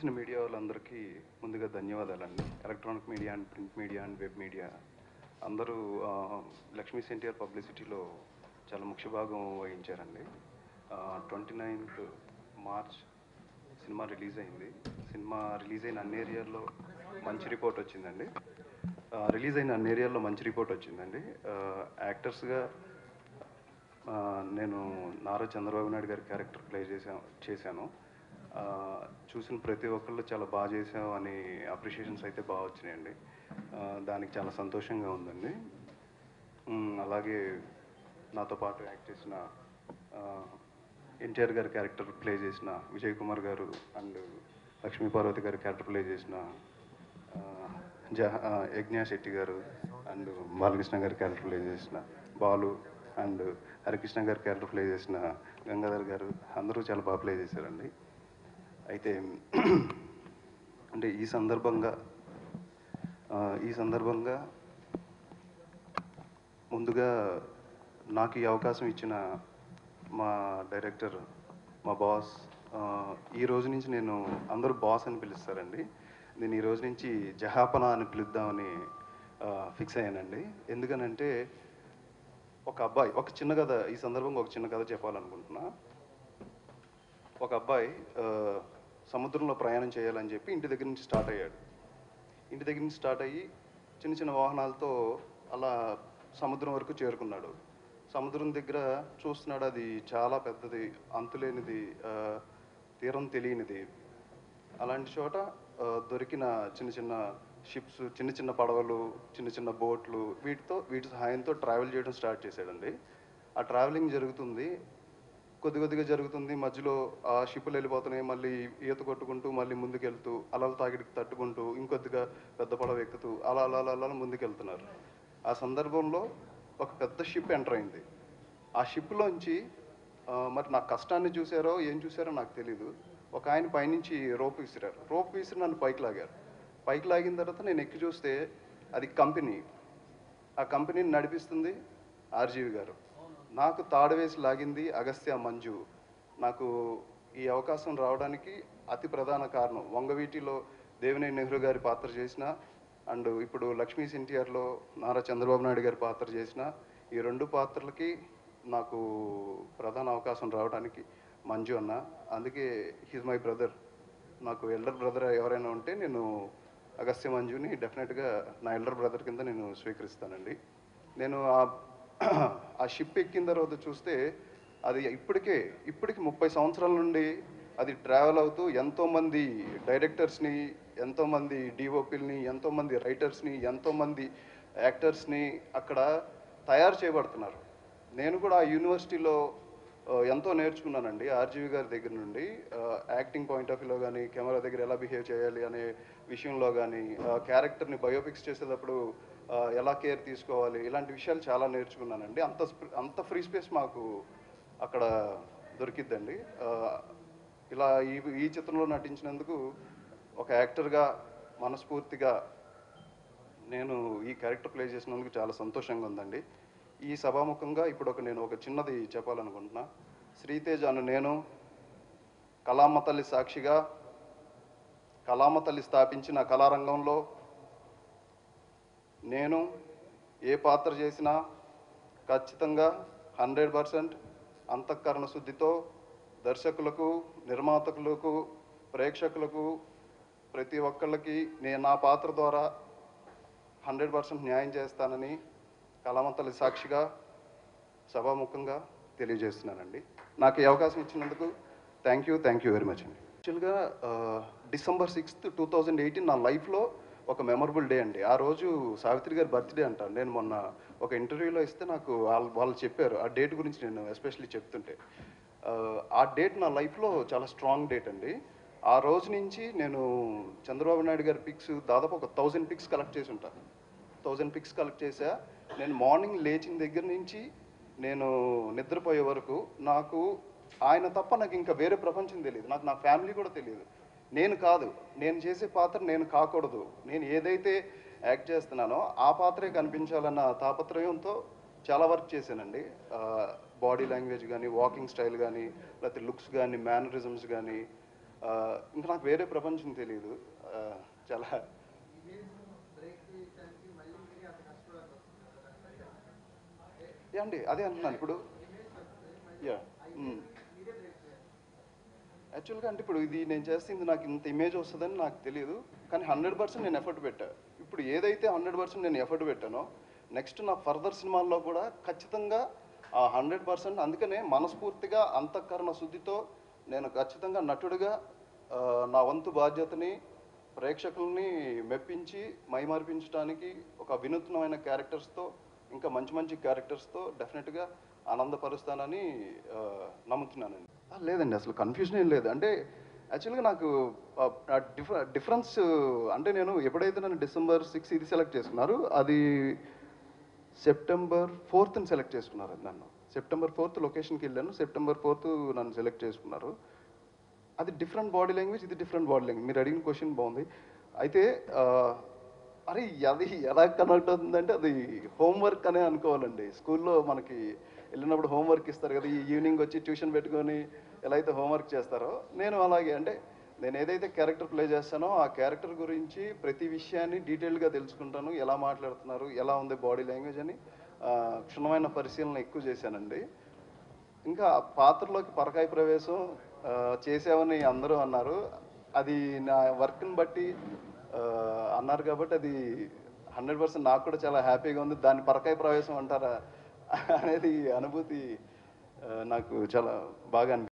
చూసిన మీడియా వాళ్ళందరికీ ముందుగా ధన్యవాదాలండి. Electronic media and print media and web media అందరూ లక్ష్మీస్ ఎన్టీఆర్ పబ్లిసిటీలో చాలా ముఖ్య భాగం వహించారండి. 29th మార్చ్ సినిమా రిలీజ్ అయింది. సినిమా రిలీజ్ అయిన అన్ని ఏరియాల్లో మంచి రిపోర్ట్ వచ్చిందండి. యాక్టర్స్గా నేను నారా చంద్రబాబు నాయుడు గారి క్యారెక్టర్ ప్లే చేశాను. చూసిన ప్రతి ఒక్కళ్ళు చాలా బాగా చేసాం అని అప్రిషియేషన్స్ అయితే బాగా వచ్చినాయండి. దానికి చాలా సంతోషంగా ఉందండి. అలాగే నాతో పాటు యాక్ట్ చేసిన ఎన్టీఆర్ గారి క్యారెక్టర్ ప్లే చేసిన విజయ్ కుమార్ గారు అండ్ లక్ష్మీ పార్వతి గారి క్యారెక్టర్ ప్లే చేసిన యజ్ఞా శెట్టి గారు అండ్ బాలకృష్ణ గారి క్యారెక్టర్ ప్లే చేసిన బాలు అండ్ హరికృష్ణ గారి క్యారెక్టర్ ప్లే చేసిన గంగాధర్ గారు అందరూ చాలా బాగా ప్లే చేశారండి. అయితే అంటే ఈ సందర్భంగా ముందుగా నాకు ఈ అవకాశం ఇచ్చిన మా డైరెక్టర్, మా బాస్, ఈ రోజు నుంచి నేను అందరూ బాస్ అని పిలుస్తారండి. నేను ఈ రోజు నుంచి జహాపన అని పిలుద్దామని ఫిక్స్ అయ్యానండి. ఎందుకనంటే ఒక చిన్న కథ, ఈ సందర్భంగా ఒక చిన్న కథ చెప్పాలనుకుంటున్నా. ఒక అబ్బాయి సముద్రంలో ప్రయాణం చేయాలని చెప్పి ఇంటి దగ్గర నుంచి స్టార్ట్ అయ్యాడు. ఇంటి దగ్గర నుంచి స్టార్ట్ అయ్యి చిన్న చిన్న వాహనాలతో అలా సముద్రం వరకు చేరుకున్నాడు. సముద్రం దగ్గర చూస్తున్నాడు, అది చాలా పెద్దది, అంతులేనిది, తీరం తెలియనిది. అలాంటి చోట దొరికిన చిన్న చిన్న షిప్స్, చిన్న చిన్న పడవలు, చిన్న చిన్న బోట్లు, వీటి సహాయంతో ట్రావెల్ చేయడం స్టార్ట్ చేశాడండి. ఆ ట్రావెలింగ్ జరుగుతుంది, కొద్దిగా జరుగుతుంది. మధ్యలో ఆ షిప్పులు వెళ్ళిపోతున్నాయి, మళ్ళీ ఈత కొట్టుకుంటూ మళ్ళీ ముందుకెళ్తూ అలలు తాకిడికి తట్టుకుంటూ ఇంకొద్దిగా పెద్ద పడవ ఎక్కుతూ అలా ముందుకెళ్తున్నారు. ఆ సందర్భంలో ఒక పెద్ద షిప్ ఎంటర్ అయింది. ఆ షిప్లోంచి మరి నా కష్టాన్ని చూసారో ఏం చూసారో నాకు తెలీదు, ఒక ఆయన పైనుంచి రోప్ విసిరి నన్ను పైకి లాగిన తర్వాత నేను ఎక్కి చూస్తే అది కంపెనీ. ఆ కంపెనీని నడిపిస్తుంది ఆర్జీవి గారు. నాకు తాడు వేసి లాగింది అగస్త్య మంజు. నాకు ఈ అవకాశం రావడానికి అతి ప్రధాన కారణం వంగవీటిలో దేవినేని నెహ్రూ గారి పాత్ర చేసిన అండ్ ఇప్పుడు లక్ష్మీస్ ఎన్టీఆర్లో నారా చంద్రబాబు నాయుడు గారి పాత్ర చేసిన ఈ రెండు పాత్రలకి నాకు ప్రధాన అవకాశం రావడానికి మంజు అన్న. అందుకే హీజ్ మై బ్రదర్. నాకు ఎల్డర్ బ్రదర్ ఎవరైనా ఉంటే నేను అగస్త్య మంజుని డెఫినెట్గా నా ఎల్డర్ బ్రదర్ కింద నేను స్వీకరిస్తానండి. నేను ఆ షిప్ ఎక్కిన తర్వాత చూస్తే అది ఇప్పటికి 30 సంవత్సరాల నుండి అది ట్రావెల్ అవుతూ ఎంతోమంది డైరెక్టర్స్ని, ఎంతోమంది డిఓపిల్ని, ఎంతోమంది రైటర్స్ని, ఎంతోమంది యాక్టర్స్ని అక్కడ తయారు చేయబడుతున్నారు. నేను కూడా ఆ యూనివర్సిటీలో ఎంతో నేర్చుకున్నానండి ఆర్జీవి గారి దగ్గర నుండి. యాక్టింగ్ పాయింట్ ఆఫ్ వ్యూలో కానీ, కెమెరా దగ్గర ఎలా బిహేవ్ చేయాలి అనే విషయంలో కానీ, క్యారెక్టర్ని బయోపిక్స్ చేసేటప్పుడు ఎలా కేర్ తీసుకోవాలి, ఇలాంటి విషయాలు చాలా నేర్చుకున్నానండి. అంత ఫ్రీ స్పేస్ మాకు అక్కడ దొరికిద్దండి. ఇలా ఈ చిత్రంలో నటించినందుకు ఒక యాక్టర్గా మనస్ఫూర్తిగా నేను ఈ క్యారెక్టర్ ప్లే చేసినందుకు చాలా సంతోషంగా ఉందండి. ఈ సభాముఖంగా ఇప్పుడు నేను ఒక చిన్నది చెప్పాలనుకుంటున్నా. శ్రీతేజ్ అను నేను కళామ తల్లి సాక్షిగా, కళామ తల్లి స్థాపించిన కళారంగంలో నేను ఏ పాత్ర చేసినా ఖచ్చితంగా 100% అంతఃకరణ శుద్ధితో దర్శకులకు, నిర్మాతకులకు, ప్రేక్షకులకు, ప్రతి ఒక్కళ్ళకి నేను నా పాత్ర ద్వారా 100% న్యాయం చేస్తానని కళామ తల్లి సాక్షిగా సభాముఖంగా తెలియజేస్తున్నానండి. నాకు ఈ అవకాశం ఇచ్చినందుకు థ్యాంక్ యూ వెరీ మచ్ అండి. యాక్చువల్గా December 6th, 2018 నా లైఫ్లో ఒక మెమరబుల్ డే అండి. ఆ రోజు సావిత్రి గారి బర్త్డే అంటారు. నేను మొన్న ఒక ఇంటర్వ్యూలో ఇస్తే నాకు వాళ్ళు చెప్పారు ఆ డేట్ గురించి, నేను ఎస్పెషల్లీ చెప్తుంటే ఆ డేట్ నా లైఫ్లో చాలా స్ట్రాంగ్ డేట్ అండి. ఆ రోజు నుంచి నేను చంద్రబాబు నాయుడు గారి పిక్స్ దాదాపు ఒక 1000 పిక్స్ కలెక్ట్ చేసి ఉంటాను. 1000 పిక్స్ కలెక్ట్ చేశా. నేను మార్నింగ్ లేచిన దగ్గర నుంచి నేను నిద్రపోయే వరకు నాకు ఆయన తప్ప నాకు ఇంకా వేరే ప్రపంచం తెలియదు. నాకు నా ఫ్యామిలీ కూడా తెలియదు. నేను చేసే పాత్ర నేను కాకూడదు. నేను ఏదైతే యాక్ట్ చేస్తున్నానో ఆ పాత్రే కనిపించాలన్న తాపత్రయంతో చాలా వర్క్ చేశానండి. బాడీ లాంగ్వేజ్ కానీ, వాకింగ్ స్టైల్ కానీ, లేకపోతే లుక్స్ కానీ, మేనరిజమ్స్ కానీ, ఇంకా నాకు వేరే ప్రపంచం తెలియదు. చాలా అండి అదే అంటున్నాను ఇప్పుడు. యా యాక్చువల్గా అంటే ఇప్పుడు ఇది నేను చేస్తుంది నాకు ఇంత ఇమేజ్ వస్తుందని నాకు తెలియదు, కానీ 100% నేను ఎఫర్ట్ పెట్టా. ఇప్పుడు ఏదైతే 100% నేను ఎఫర్ట్ పెట్టానో నెక్స్ట్ నా ఫర్దర్ సినిమాల్లో కూడా ఖచ్చితంగా ఆ 100%, అందుకనే మనస్ఫూర్తిగా అంతఃకరణ శుద్ధితో నేను ఖచ్చితంగా నటుడిగా నా వంతు బాధ్యతని ప్రేక్షకుల్ని మెప్పించి మైమరిపించడానికి ఒక వినూత్నమైన క్యారెక్టర్స్తో, ఇంకా మంచి మంచి క్యారెక్టర్స్తో డెఫినెట్గా ఆనందపరుస్తానని నమ్ముతున్నానండి. లేదండి, అసలు కన్ఫ్యూజన్ ఏం లేదు. అంటే యాక్చువల్గా నాకు డిఫరెన్స్ అంటే నేను ఎప్పుడైతే నన్ను December 6 ఇది సెలెక్ట్ చేసుకున్నారు, అది September 4th సెలెక్ట్ చేసుకున్నారు. అది నన్ను September 4th లొకేషన్కి వెళ్ళాను. September 4th నన్ను సెలెక్ట్ చేసుకున్నారు. అది డిఫరెంట్ బాడీ లాంగ్వేజ్, ఇది డిఫరెంట్ బాడీ లాంగ్వేజ్. మీరు అడిగిన క్వశ్చన్ బాగుంది. అయితే అరే అది ఎలా కనెక్ట్ అవుతుందంటే అది హోంవర్క్ అనే అనుకోవాలండి. స్కూల్లో మనకి వెళ్ళినప్పుడు హోంవర్క్ ఇస్తారు కదా, ఈ ఈవినింగ్ వచ్చి ట్యూషన్ పెట్టుకొని ఎలా అయితే హోంవర్క్ చేస్తారో, నేను అలాగే అంటే నేను ఏదైతే క్యారెక్టర్ ప్లే చేస్తానో ఆ క్యారెక్టర్ గురించి ప్రతి విషయాన్ని డీటెయిల్గా తెలుసుకుంటాను. ఎలా మాట్లాడుతున్నారు, ఎలా ఉంది బాడీ లాంగ్వేజ్ అని క్షుణ్ణమైన పరిశీలన ఎక్కువ చేశానండి. ఇంకా పాత్రలోకి పరకాయ ప్రవేశం చేసావని అందరూ అన్నారు. అది నా వర్క్‌ని బట్టి అన్నారు కాబట్టి అది 100% నాకు కూడా చాలా హ్యాపీగా ఉంది. దాన్ని పరకాయ ప్రవేశం అంటారా అనేది అనుభూతి నాకు చాలా బాగా అనిపించింది.